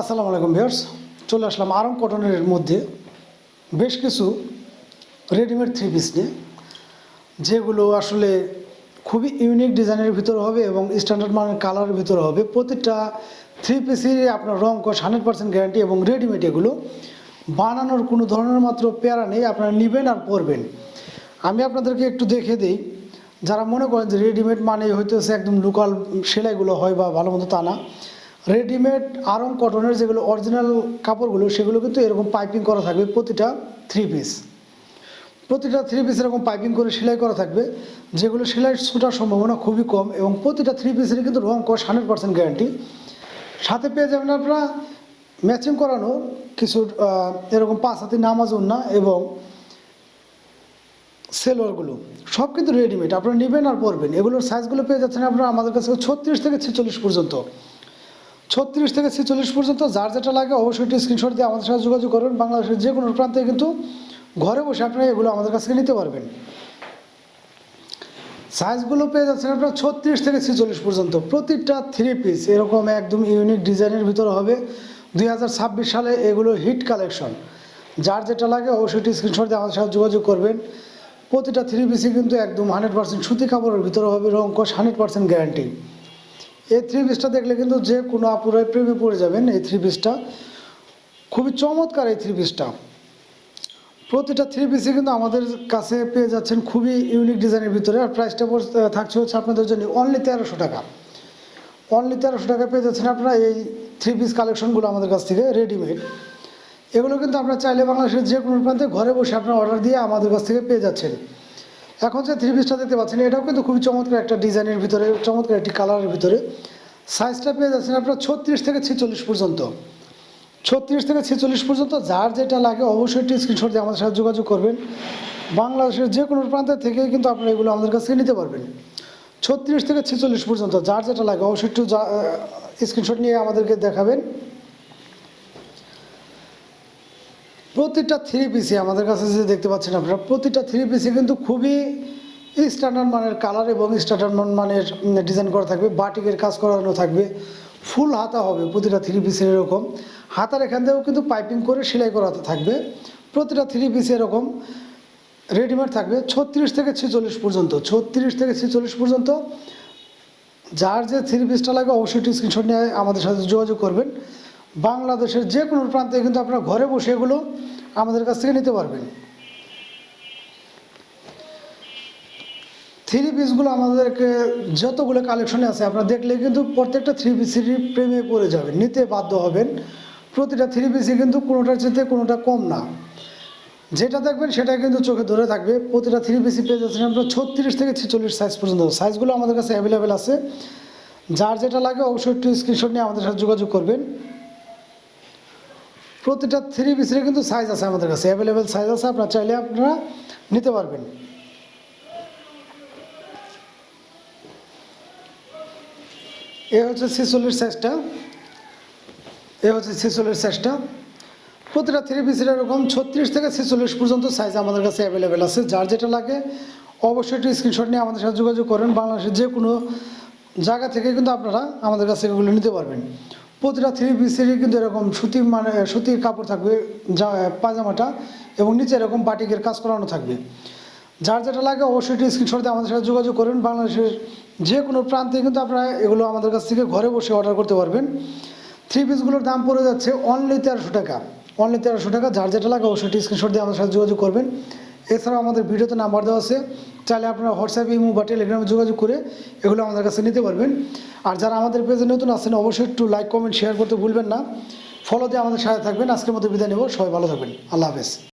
আসসালামু আলাইকুম ভিউয়ার্স, চলে আসলাম আরং কটনের মধ্যে বেশ কিছু রেডিমেড থ্রি পিস নিয়ে, যেগুলো আসলে খুবই ইউনিক ডিজাইনের ভিতরে হবে এবং স্ট্যান্ডার্ড মানের কালারের ভিতরে হবে। প্রতিটা থ্রি পিসেরই আপনার রং কস 100% গ্যারান্টি এবং রেডিমেড। এগুলো বানানোর কোনো ধরনের মাত্র প্যারা নেই, আপনারা নেবেন আর পরবেন। আমি আপনাদেরকে একটু দেখে দিই, যারা মনে করেন যে রেডিমেড মানে হইতেছে একদম লোকাল সেলাইগুলো হয় বা ভালো মতো, তা না। রেডিমেড আরং কটনের যেগুলো অরিজিনাল কাপড়গুলো, সেগুলো কিন্তু এরকম পাইপিং করা থাকবে। প্রতিটা থ্রি পিস এরকম পাইপিং করে সেলাই করা থাকবে, যেগুলো সেলাই ছোটার সম্ভাবনা খুবই কম এবং প্রতিটা থ্রি পিসেরই কিন্তু রং কস 100% গ্যারান্টি। সাথে পেয়ে যাবেন আপনারা ম্যাচিং করানো কিছু এরকম 5 হাতি নামাজ ওড়না এবং সেলোয়ারগুলো সব কিন্তু রেডিমেড, আপনারা নেবেন আর পরবেন। এগুলোর সাইজগুলো পেয়ে যাচ্ছেন আপনারা আমাদের কাছে 36 থেকে 46 পর্যন্ত। 36 থেকে 46 পর্যন্ত যার যেটা লাগে অবশ্যই একটি স্ক্রিনশট দিয়ে আমাদের সাথে যোগাযোগ করবেন। বাংলাদেশের যে কোনো প্রান্তে কিন্তু ঘরে বসে আপনারা এগুলো আমাদের কাছ থেকে নিতে পারবেন। সাইজগুলো পেয়ে যাচ্ছেন আপনারা 36 থেকে 46 পর্যন্ত। প্রতিটা থ্রি পিস এরকম একদম ইউনিক ডিজাইনের ভিতরে হবে। 2026 সালে এগুলো হিট কালেকশন। যার যেটা লাগে অবশ্যই একটি স্ক্রিনশট দিয়ে আমাদের সাথে যোগাযোগ করবেন। প্রতিটা থ্রি পিসই কিন্তু একদম 100% সুতি কাপড়ের ভিতরে হবে, রং কস 100% গ্যারান্টি। এই থ্রি পিসটা দেখলে কিন্তু যে কোনো আপুরাই প্রেমে পড়ে যাবেন। এই থ্রি পিসটা খুবই চমৎকার। এই থ্রি পিসটা প্রতিটা থ্রি পিসই কিন্তু আমাদের কাছে পেয়ে যাচ্ছেন খুবই ইউনিক ডিজাইনের ভিতরে। আর প্রাইসটা থাকছে হচ্ছে আপনাদের জন্য অনলি 1300 টাকা। অনলি 1300 টাকা পেয়ে যাচ্ছেন আপনারা এই থ্রি পিস কালেকশনগুলো আমাদের কাছ থেকে রেডিমেড। এগুলো কিন্তু আপনারা চাইলে বাংলাদেশের যে কোনো প্রান্তে ঘরে বসে আপনারা অর্ডার দিয়ে আমাদের কাছ থেকে পেয়ে যাচ্ছেন। এখন যে থ্রি পিসটা দেখতে পাচ্ছেন, এটাও কিন্তু খুবই চমৎকার একটা ডিজাইনের ভিতরে, চমৎকার একটি কালারের ভিতরে। সাইজটা পেয়ে যাচ্ছেন আপনারা 36 থেকে 46 পর্যন্ত। 36 থেকে 46 পর্যন্ত যার যেটা লাগে অবশ্যই একটি স্ক্রিনশট দিয়ে আমাদের সাথে যোগাযোগ করবেন। বাংলাদেশের যে কোনো প্রান্ত থেকেই কিন্তু আপনারা এগুলো আমাদের কাছ থেকে নিতে পারবেন। 36 থেকে 46 পর্যন্ত যার যেটা লাগে অবশ্যই একটু স্ক্রিনশট নিয়ে আমাদেরকে দেখাবেন। প্রতিটা থ্রি পিসে আমাদের কাছে যে দেখতে পাচ্ছেন আপনারা, প্রতিটা থ্রি পিসে কিন্তু খুবই স্ট্যান্ডার্ড মানের কালার এবং স্ট্যান্ডার্ড মানের ডিজাইন করা থাকবে। বাটিকের কাজ করানো থাকবে, ফুল হাতা হবে প্রতিটা থ্রি পিসের। এরকম হাতার এখান থেকেও কিন্তু পাইপিং করে সেলাই করাতে থাকবে। প্রতিটা থ্রি পিসে এরকম রেডিমেড থাকবে 36 থেকে 46 পর্যন্ত। 36 থেকে 46 পর্যন্ত যার যে থ্রি পিসটা লাগে অবশ্যই স্ক্রিনশট নিয়ে আমাদের সাথে যোগাযোগ করবেন। বাংলাদেশের যে কোনো প্রান্তে কিন্তু আপনারা ঘরে বসে এগুলো আমাদের কাছ থেকে নিতে পারবেন। থ্রি পিসগুলো আমাদেরকে যতগুলো কালেকশনে আছে আপনারা দেখলে কিন্তু প্রত্যেকটা থ্রি পিসেরই প্রেমে পড়ে যাবেন, নিতে বাধ্য হবেন। প্রতিটা থ্রি পিসই কিন্তু কোনোটার চেয়ে কোনোটা কম না, যেটা দেখবেন সেটা কিন্তু চোখে ধরে থাকবে। প্রতিটা থ্রি পিসই পেয়ে যাচ্ছেন আপনারা 36 থেকে 46 সাইজ পর্যন্ত। সাইজগুলো আমাদের কাছে অ্যাভেলেবেল আছে। যার যেটা লাগে অবশ্যই একটু স্ক্রিনশট নিয়ে আমাদের সাথে যোগাযোগ করবেন। প্রতিটা থ্রি পিসের কিন্তু সাইজ আছে আমাদের কাছে, অ্যাভেলেবেল সাইজ আছে, আপনারা চাইলে আপনারা নিতে পারবেন। এ হচ্ছে 46 সাইজটা, এ হচ্ছে 46 সাইজটা। প্রতিটা থ্রি পিসের এরকম 36 থেকে 46 পর্যন্ত সাইজ আমাদের কাছে অ্যাভেলেবেল আছে। যার যেটা লাগে অবশ্যই একটু স্ক্রিনশট নিয়ে আমাদের সাথে যোগাযোগ করেন। বাংলাদেশের যে কোনো জায়গা থেকে কিন্তু আপনারা আমাদের কাছে এগুলো নিতে পারবেন। প্রতিটা থ্রি পিসেরই কিন্তু এরকম সুতির কাপড় থাকবে পায়জামাটা, এবং নিচে এরকম বাটিকের কাজ করানো থাকবে। যার যেটা লাগে অবশ্যই একটু স্ক্রিনশট দিয়ে আমাদের সাথে যোগাযোগ করবেন। বাংলাদেশের যে কোনো প্রান্তে কিন্তু আপনারা এগুলো আমাদের কাছ থেকে ঘরে বসে অর্ডার করতে পারবেন। থ্রি পিসগুলোর দাম পড়ে যাচ্ছে অনলি 1300 টাকা। অনলি 1300 টাকা। যার যেটা লাগে অবশ্যই একটু স্ক্রিনশট দিয়ে আমাদের সাথে যোগাযোগ করবেন। এছাড়াও আমাদের ভিডিওতে নাম্বার দেওয়া আছে, চাইলে আপনারা হোয়াটসঅ্যাপ, ইমো বা টেলিগ্রামে যোগাযোগ করে এগুলো আমাদের কাছে নিতে পারবেন। আর যারা আমাদের পেজে নতুন আছেন অবশ্যই একটু লাইক, কমেন্ট, শেয়ার করতে ভুলবেন না। ফলো দিয়ে আমাদের সাথে থাকবেন। আজকের মতো বিদায় নেব। সবাই ভালো থাকবেন। আল্লাহ হাফেজ।